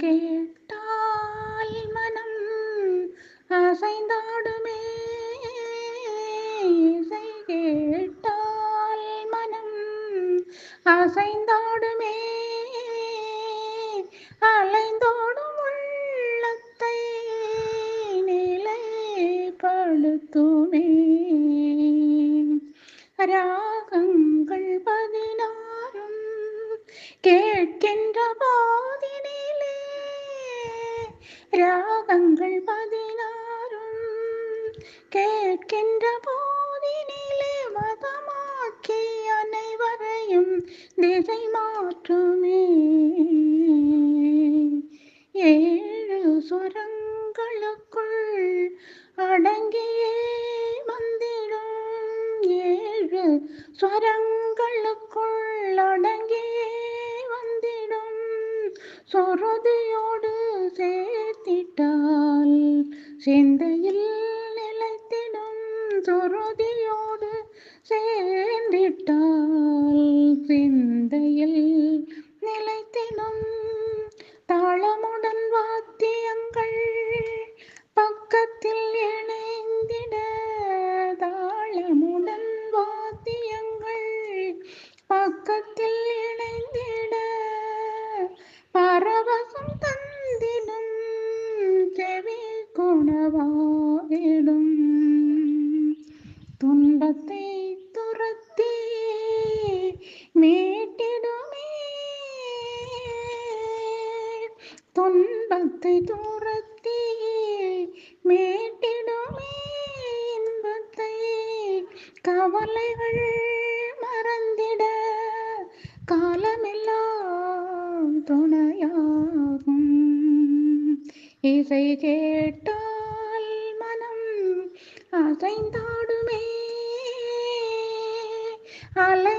கேட்டால் மனம் அசைந்தாடுமே, இசை கேட்டால் மனம் அசைந்தாடுமே, அலைந்தோடும் உள்ளத்தை நிலைப்படுத்துமே. ராகங்கள் 16 கேட்கின்ற போதினிலே, ராகங்கள் 16 கேட்கின்ற போதினிலே, மதமாக்கி அனைவரையும் திசை மாற்றுமே. 7 ஸ்வரங்களுக்குள் அடங்கியே வந்திடும், 7 ஸ்வரங்களுக்குள் அடங்கியே வந்திடும், சொருதியோடு சேர்த்திட்டால் சிந்தையில் நிலைத்திடும், சொருதியோடு சேர்ந்திட்டால் சிந்தையில் நிலைத்திடும். தாளமுடன் வாத்தியங்கள் பக்கத்தில் இணைந்திட, தாளமுடன் வாத்தியங்கள் பக்கத்தில் இணைந்திட, பரவசம் தந்திடும், செவி குணவாகிடும். துன்பத்தை துரத்தி மீட்டிடுமே, துன்பத்தை துரத்தி மீட்டிடுமே, இன்பத்தை கவலைகள் மறந்திட காலமெல்லாம் துணையாகும். இசை கேட்டால் மனம் அசைந்தாடுமே, அலை